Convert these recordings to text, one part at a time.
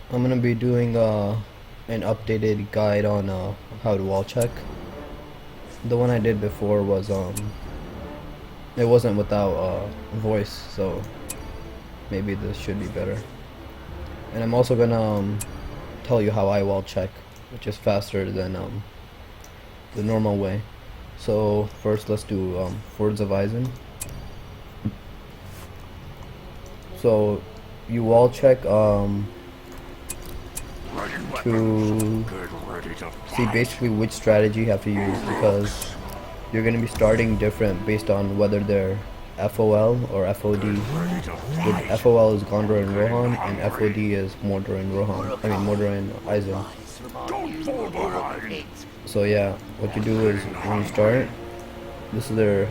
I'm gonna be doing an updated guide on how to wall check. The one I did before was it wasn't without voice, so maybe this should be better. And I'm also gonna tell you how I wall check, which is faster than the normal way. So first let's do Forza. So you wall check to see basically which strategy you have to use, because you're going to be starting different based on whether they're FOL or FOD. With FOL is Gondor and Rohan, and FOD is Mordor and Rohan. I mean Mordor and Aizen. So yeah, what you do is when you start, this is their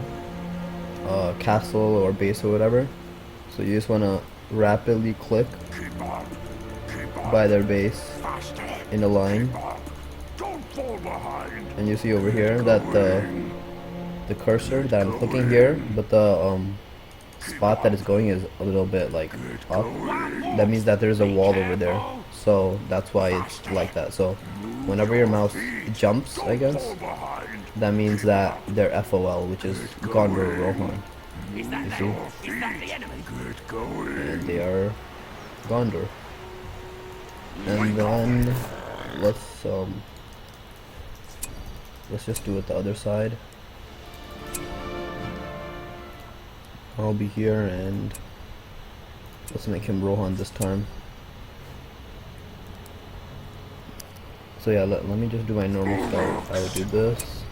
castle or base or whatever. So you just want to rapidly click by their base in a line, and you see over here that the cursor that I'm clicking here, but the spot that it's going is a little bit like up. That means that there's a wall over there, so that's why it's like that. So whenever your mouse jumps, I guess, that means that they're FOL, which is Gondor Rohan. You see? And they are Gondor. And then let's just do it the other side. I'll be here, and let's make him Rohan this time. So yeah, let me just do my normal start. I would do this,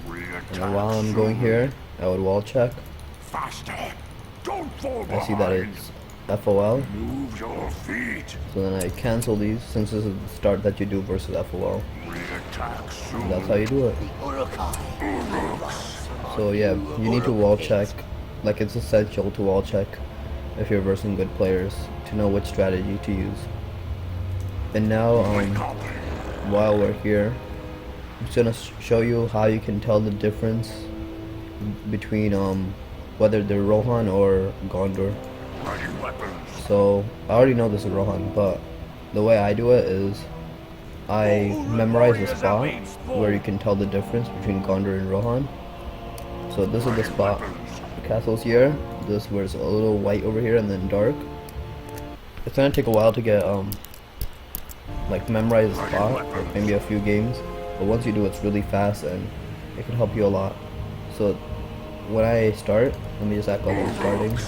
and then while I'm going here, I would wall check. I see that it's FOL, so then I cancel these, since this is the start that you do versus FOL. And that's how you do it. So yeah, you need to wall check. Like, it's essential to wall check if you're versing good players, to know which strategy to use. And now while we're here, I'm just gonna show you how you can tell the difference between whether they're Rohan or Gondor. So I already know this is Rohan, but the way I do it is I memorize the spot where you can tell the difference between Gondor and Rohan. So this is the spot. The castle's here. This where it's a little white over here and then dark. It's gonna take a while to get like memorize the spot, like maybe a few games. But once you do, it's really fast and it can help you a lot. So when I start, let me just act like I'm starting.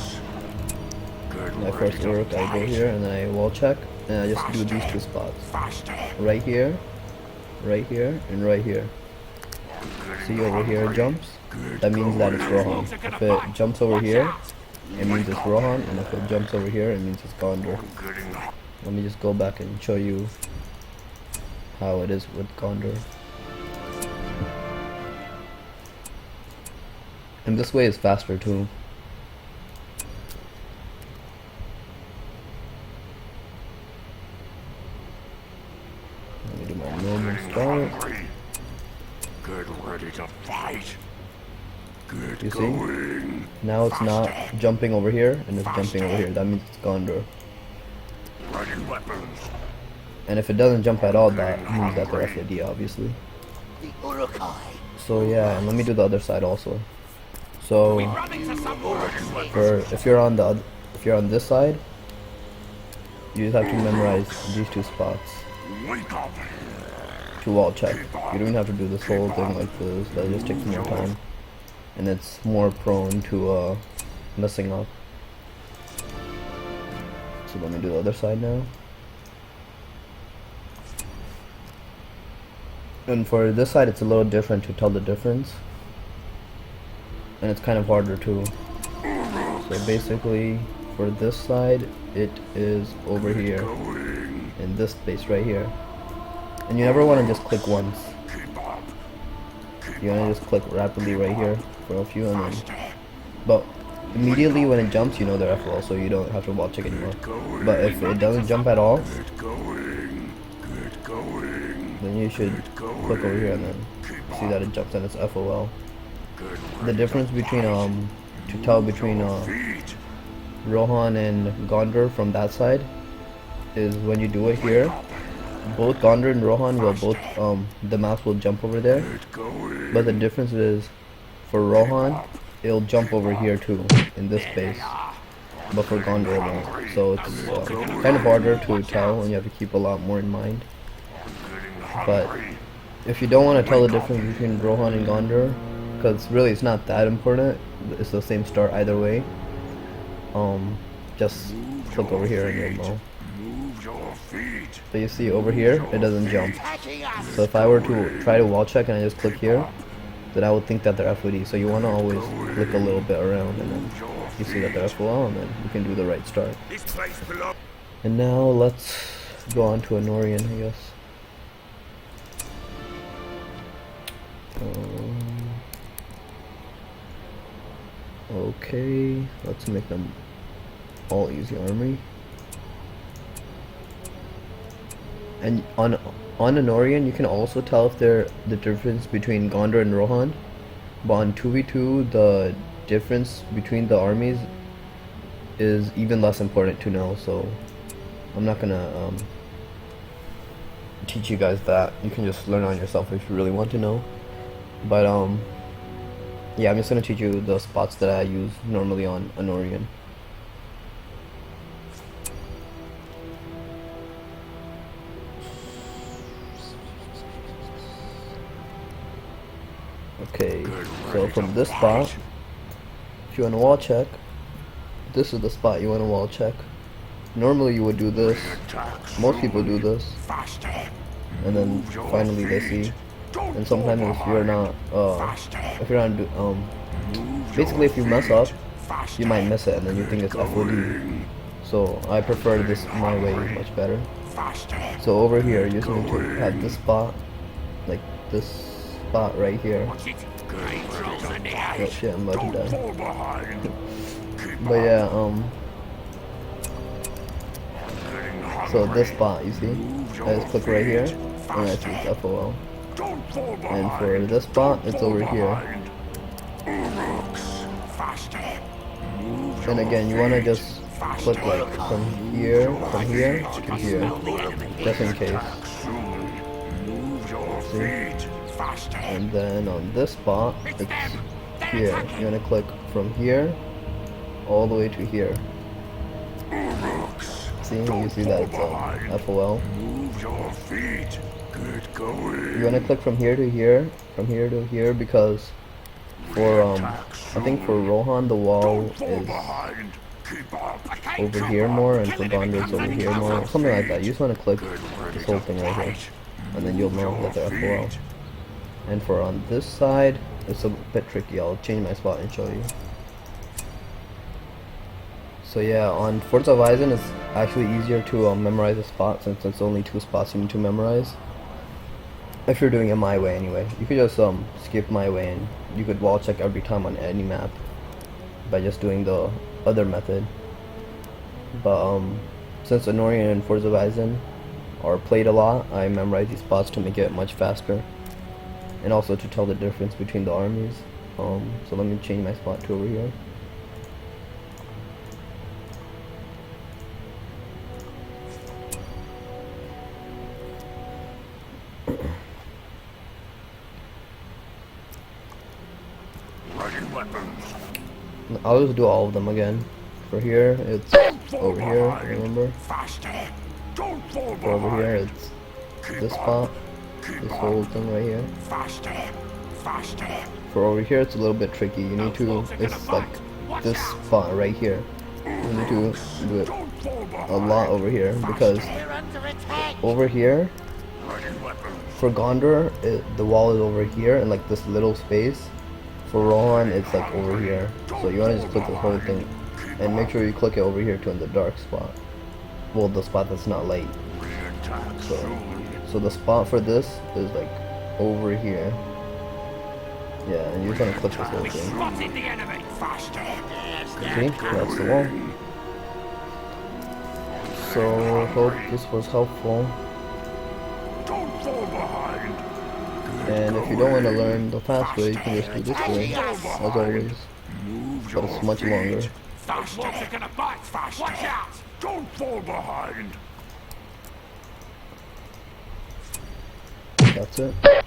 My first work, I go here and then I wall check, and I just do these two spots. Right here, and right here. See over here it jumps? That means that it's Rohan. If it jumps over here, it means it's Rohan, and if it jumps over here, it means it's Gondor. Let me just go back and show you how it is with Gondor. And this way is faster too. Let me do my normal start. Get ready to fight. You see? Now it's not jumping over here, and it's jumping over here. That means it's Gondor. And if it doesn't jump at all, that means that they're FAD, obviously. So yeah, and let me do the other side also. So if you're on this side, you just have to memorize these two spots to wall check. You don't have to do this whole thing like this. That just takes more time, and it's more prone to messing up. So let me do the other side now. And for this side, it's a little different to tell the difference, and it's kind of harder too. So basically, for this side, it is over here in this space right here, and you never want to just click once. You want to just click rapidly right here for a few, and then, but immediately when it jumps, you know they're FOL, so you don't have to wall check anymore. But if it doesn't jump at all, then you should click over here and then see that it jumps and it's FOL. The difference between to tell between Rohan and Gondor from that side is when you do it here, both Gondor and Rohan will both the mouse will jump over there, but the difference is for Rohan it'll jump over here too in this space, but for Gondor it won't. So it's kind of harder to tell, and you have to keep a lot more in mind. But if you don't want to tell the difference between Rohan and Gondor, because really it's not that important, it's the same start either way, just click over here and you'll know. So you see over here it doesn't jump, so if I were to try to wall check and I just click here, then I would think that they're FOD. So you want to always click a little bit around, and then you see that they're FOL, and then you can do the right start. And now let's go on to Anorien, I guess. Okay, let's make them all easy armory. And on Anorien, you can also tell if they're the difference between Gondor and Rohan. But on 2v2, the difference between the armies is even less important to know. So I'm not gonna teach you guys that. You can just learn on yourself if you really want to know. But yeah, I'm just gonna teach you the spots that I use normally on Anorien. Okay, so from this spot, if you want to wall check, this is the spot you want to wall check. Normally you would do this, most people do this, and then finally they see. And sometimes if you're not, basically if you mess up, you might miss it and then you think it's FOD. So I prefer this my way much better. So over here you just need to have this spot, like this spot right here. Oh shit, I'm about to die. But yeah, so this spot, you see, I just click right here, and I see it's FOL. And for this spot, it's over here. And again, you want to just click like from here to here, just in case. See? And then on this spot, it's here. You're gonna click from here all the way to here. See, you see that it's FOL. You're gonna click from here to here, because for I think for Rohan the wall is over here more, and for Gondor it's over here more, something like that. You just wanna click this whole thing right here, and then you'll know that they're FOL. And for on this side, it's a bit tricky. I'll change my spot and show you. So yeah, on Forza Horizon it's actually easier to memorize a spot, since it's only 2 spots you need to memorize. If you're doing it my way anyway. You could just skip my way and you could wall check every time on any map by just doing the other method. But since Anorien and Forza Horizon are played a lot, I memorize these spots to make it much faster, and also to tell the difference between the armies. So let me change my spot to over here. I'll just do all of them again. For here, it's over here, remember? For over here, it's this spot, this whole thing right here. For over here, it's a little bit tricky. You need to, it's like this spot right here. You need to do it a lot over here, because over here, for Gondor, the wall is over here and like this little space. For Rohan, it's like over here. So you want to just click this whole thing, and make sure you click it over here too in the dark spot. Well, the spot that's not light. So the spot for this is like over here. Yeah, and you're gonna click this whole thing. See, that's the wall. So hope this was helpful. And if you don't want to learn the fast way, you can just do this way, as always. But it's much longer. Don't fall behind. that's it.